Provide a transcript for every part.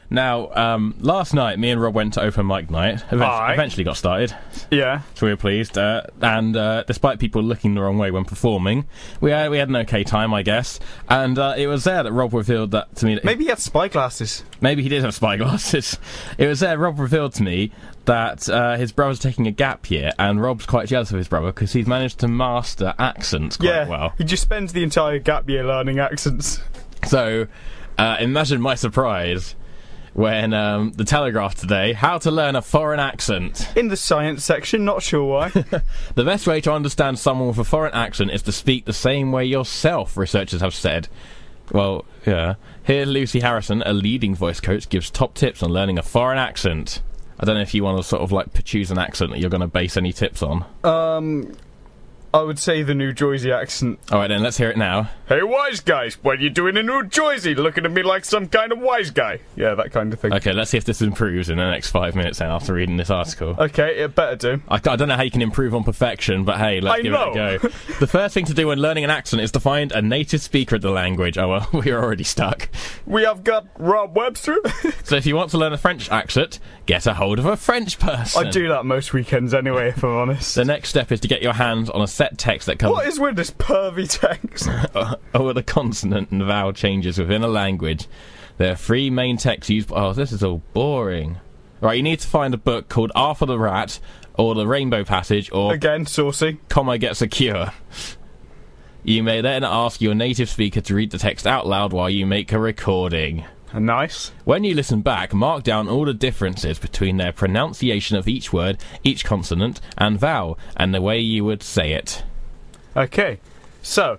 Now, last night, me and Rob went to open mic night. Eventually got started. Yeah. So we were pleased. And despite people looking the wrong way when performing, we had an okay time, I guess. And it was there that Rob revealed that to me. Maybe he had spy glasses. Maybe he did have spy glasses. It was there Rob revealed to me that his brother's taking a gap year, and Rob's quite jealous of his brother because he's managed to master accents quite well. He just spends the entire gap year learning accents. So, imagine my surprise when the Telegraph today, how to learn a foreign accent. In the science section, not sure why. The best way to understand someone with a foreign accent is to speak the same way yourself, researchers have said. Well, yeah. Here, Lucy Harrison, a leading voice coach, gives top tips on learning a foreign accent. I don't know if you want to sort of like choose an accent that you're going to base any tips on. I would say the New Jersey accent. Alright then, let's hear it now. Hey wise guys, what are you doing in New Jersey? Looking at me like some kind of wise guy. Yeah, that kind of thing. Okay, let's see if this improves in the next 5 minutes then after reading this article. Okay, it better do. I don't know how you can improve on perfection, but hey, let's give it a go. The first thing to do when learning an accent is to find a native speaker of the language. Oh well, we're already stuck. We have got Rob Webster. So if you want to learn a French accent, get a hold of a French person. I do that most weekends anyway, if I'm honest. The next step is to get your hands on a set text that covers... What is with this pervy text? Over the consonant and vowel changes within a language. There are 3 main texts used... Oh, this is all boring. Right, you need to find a book called Arthur the Rat, or The Rainbow Passage, or... Again, saucy. Comma Gets a Cure. You may then ask your native speaker to read the text out loud while you make a recording. Nice. When you listen back, mark down all the differences between their pronunciation of each word, each consonant, and vowel, and the way you would say it. Okay, so,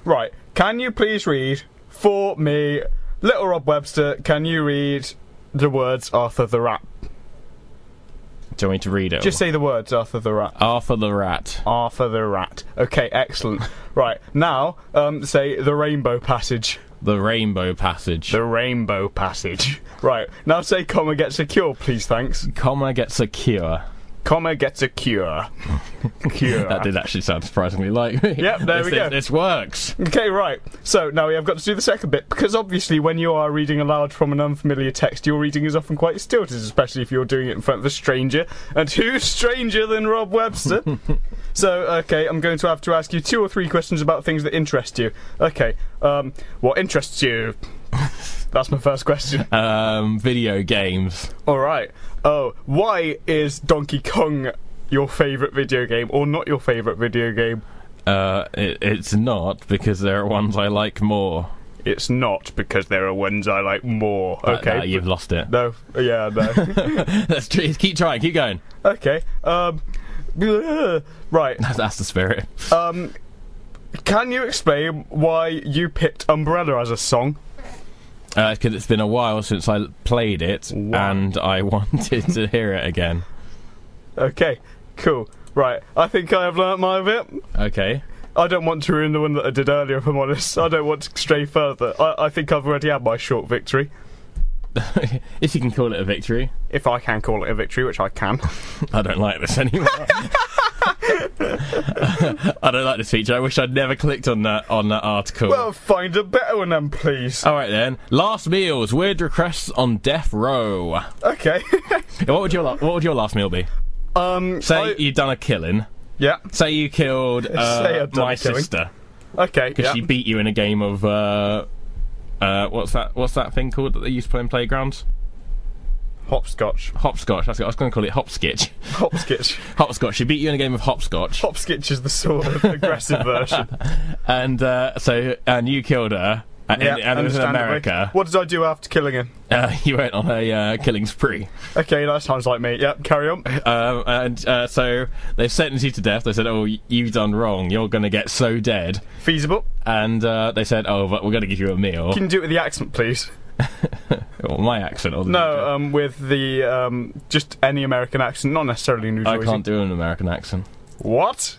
right, can you please read, for me, little Rob Webster, can you read the words Arthur the Rat? Do you want me to read it? Just say the words Arthur the Rat. Arthur the Rat. Arthur the Rat. Okay, excellent. Right, now, say the Rainbow Passage. The Rainbow Passage. The Rainbow Passage. Right, now say comma gets a cure, please, thanks. Comma gets a cure. Comma gets a cure. Cure. That did actually sound surprisingly like me. Yep, there we go. This works. Okay, right. So, now we have got to do the second bit, because obviously when you are reading aloud from an unfamiliar text, your reading is often quite stilted, especially if you're doing it in front of a stranger. And who's stranger than Rob Webster? So, okay, I'm going to have to ask you 2 or 3 questions about things that interest you. Okay, what interests you? That's my first question. Video games. Alright. Oh, why is Donkey Kong your favourite video game, or not your favourite video game? It's not, because there are ones I like more. It's not, because there are ones I like more. Okay. You've lost it. No. Yeah, no. Let's keep trying, keep going. Okay. Right. That's the spirit. Can you explain why you picked Umbrella as a song? Because it's been a while since I played it, and I wanted to hear it again. Okay, cool. Right, I think I have learnt my bit. Okay. I don't want to ruin the one that I did earlier, if I'm honest. I don't want to stray further. I think I've already had my short victory. If you can call it a victory. If I can call it a victory, which I can. I don't like this anymore. I don't like this feature. I wish I'd never clicked on that article. Well, find a better one then, please. Alright then. Last meals. Weird requests on death row. Okay. What would your last meal be? Say you'd done a killing. Yeah. Say you killed my sister. Okay. Because she beat you in a game of what's that thing called that they used to play in playgrounds? Hopscotch. Hopscotch, that's it. I was going to call it hopskitch. Hopskitch. Hopscotch. She beat you in a game of hopscotch. Hopskitch is the sort of aggressive version. And and you killed her. And it was in America. What did I do after killing her? You went on a killing spree. Okay, that sounds like me. Yep, carry on. So they've sentenced you to death. They said, "Oh, you've done wrong. You're going to get so dead." Feasible. And they said, "Oh, but we're going to give you a meal." Can you do it with the accent, please? Well, my accent, or no, with the just any American accent, not necessarily New Jersey. I can't do an American accent. What?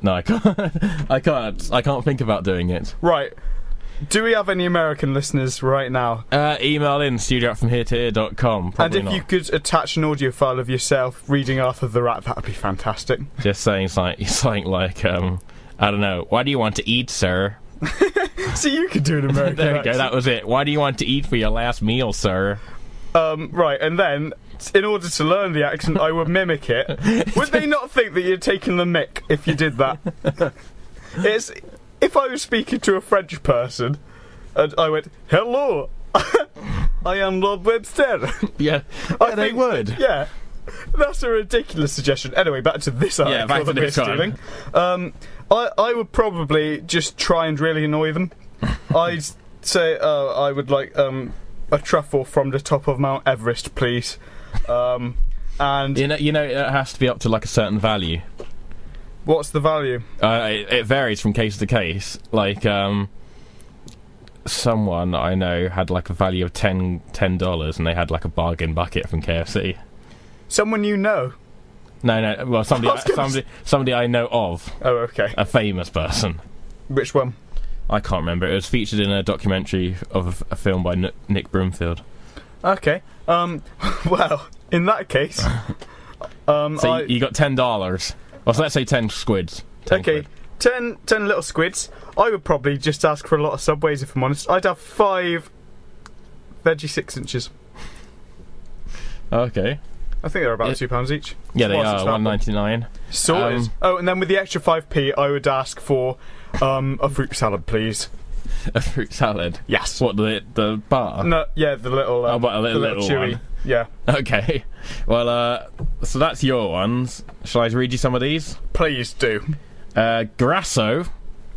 No, I can't. I can't think about doing it. Right. Do we have any American listeners right now? Email in studio@fromheretohere.com. And if you could attach an audio file of yourself reading Arthur the Rat, that would be fantastic. Just saying something like, I don't know, what do you want to eat, sir? See, you could do an American There we accent. go, that was it. Why do you want to eat for your last meal, sir? Right, and then, in order to learn the accent, I would mimic it. Would they not think that you're taking the mick if you did that? It's... If I was speaking to a French person, and I went, hello, I am Rob Webster. Yeah, they would. Yeah, that's a ridiculous suggestion. Anyway, back to this article back to that we're this one. stealing. I would probably just try and really annoy them. I'd say, I would like a truffle from the top of Mount Everest, please. And You know, it has to be up to like a certain value. what's the value? It varies from case to case. Like, someone I know had like a value of $10, and they had like a bargain bucket from KFC. Someone you know? No, well, somebody I know of. Oh, okay. A famous person. Which one? I can't remember. It was featured in a documentary of a film by Nick Broomfield. Okay. Well, in that case, So you got $10. Well, so let's say 10 squids. 10 okay, quid. 10 little squids. I would probably just ask for a lot of Subways, if I'm honest. I'd have 5 veggie 6 inches. Okay. I think they're about £2 each. Yeah, they What's are the $1.99. Sorted. Oh, and then with the extra 5p, I would ask for a fruit salad, please. A fruit salad. Yes. What, the bar? No, yeah, the little. Oh, but a the little chewy. one. Yeah. Okay. Well, so that's your ones. Shall I read you some of these? Please do. Grasso.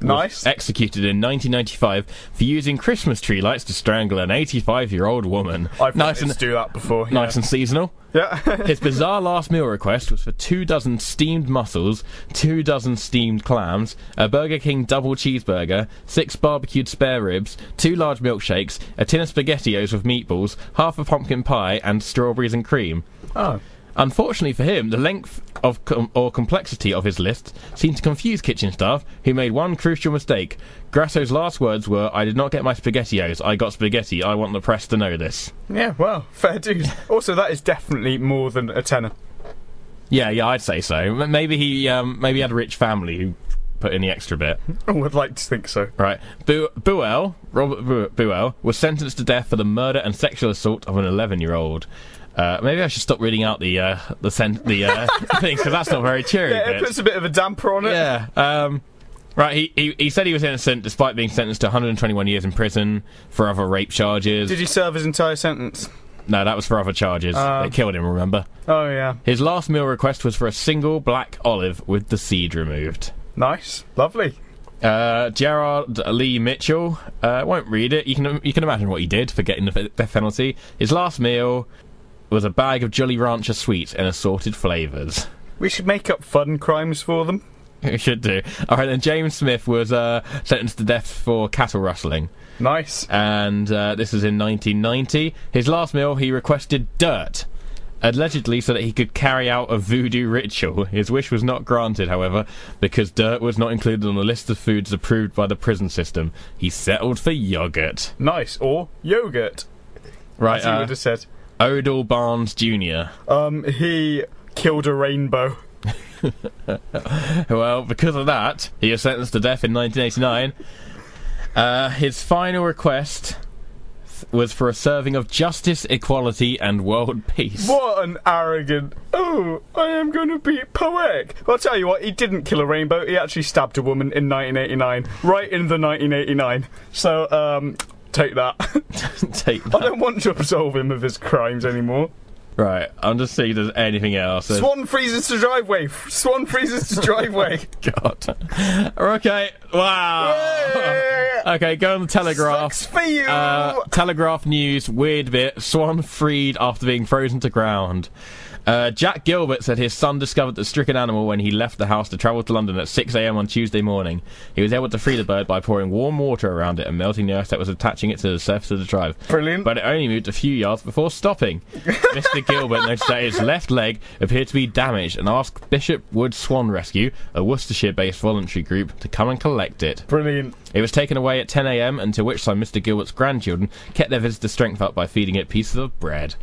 Nice. Was executed in 1995 for using Christmas tree lights to strangle an 85-year-old woman. I've nice wanted to do that before. Yeah. Nice and seasonal. Yeah. His bizarre last meal request was for 24 steamed mussels, 24 steamed clams, a Burger King double cheeseburger, 6 barbecued spare ribs, 2 large milkshakes, a tin of SpaghettiOs with meatballs, half a pumpkin pie, and strawberries and cream. Oh. Unfortunately for him, the length of or complexity of his list seemed to confuse kitchen staff, who made one crucial mistake. Grasso's last words were, "I did not get my SpaghettiOs, I got spaghetti, I want the press to know this." Yeah, well, fair dues. Also, that is definitely more than a tenner. Yeah, I'd say so. Maybe he had a rich family who put in the extra bit. I would like to think so. Right. Robert Buell was sentenced to death for the murder and sexual assault of an 11-year-old. Maybe I should stop reading out the things, because that's not very cheery. Yeah, it puts a bit of a damper on it. Yeah. Right, he said he was innocent despite being sentenced to 121 years in prison for other rape charges. Did he serve his entire sentence? No, that was for other charges. They killed him, remember? Oh, yeah. His last meal request was for a single black olive with the seed removed. Nice. Lovely. Gerard Lee Mitchell, won't read it. You can imagine what he did for getting the death penalty. His last meal was a bag of Jolly Rancher sweets and assorted flavours. We should make up fun crimes for them. We should do. Alright, then James Smith was sentenced to death for cattle rustling. Nice. And this was in 1990. His last meal, he requested dirt, allegedly so that he could carry out a voodoo ritual. His wish was not granted, however, because dirt was not included on the list of foods approved by the prison system. He settled for yoghurt. Nice. Or yogurt. Right, As he would have said. Odell Barnes Jr. He killed a rainbow. Well, because of that, he was sentenced to death in 1989. His final request was for a serving of justice, equality, and world peace. What an arrogant... Oh, I am going to be poetic. Well, I'll tell you what, he didn't kill a rainbow. He actually stabbed a woman in 1989. Right in the 1989. So, take that. Take that. I don't want to absolve him of his crimes anymore. Right, I'm just seeing if there's anything else. Swan freezes to driveway. Swan freezes to driveway. God. Okay, wow. Okay, go on the Telegraph. Sucks for you. Telegraph news, weird bit. Swan freed after being frozen to ground. Jack Gilbert said his son discovered the stricken animal when he left the house to travel to London at 6 a.m. on Tuesday morning. He was able to free the bird by pouring warm water around it and melting the ice that was attaching it to the surface of the drive. Brilliant. But it only moved a few yards before stopping. Mr. Gilbert noticed that his left leg appeared to be damaged and asked Bishop Wood Swan Rescue, a Worcestershire-based voluntary group, to come and collect it. Brilliant. It was taken away at 10 a.m, until which time Mr. Gilbert's grandchildren kept their visitor's strength up by feeding it pieces of bread.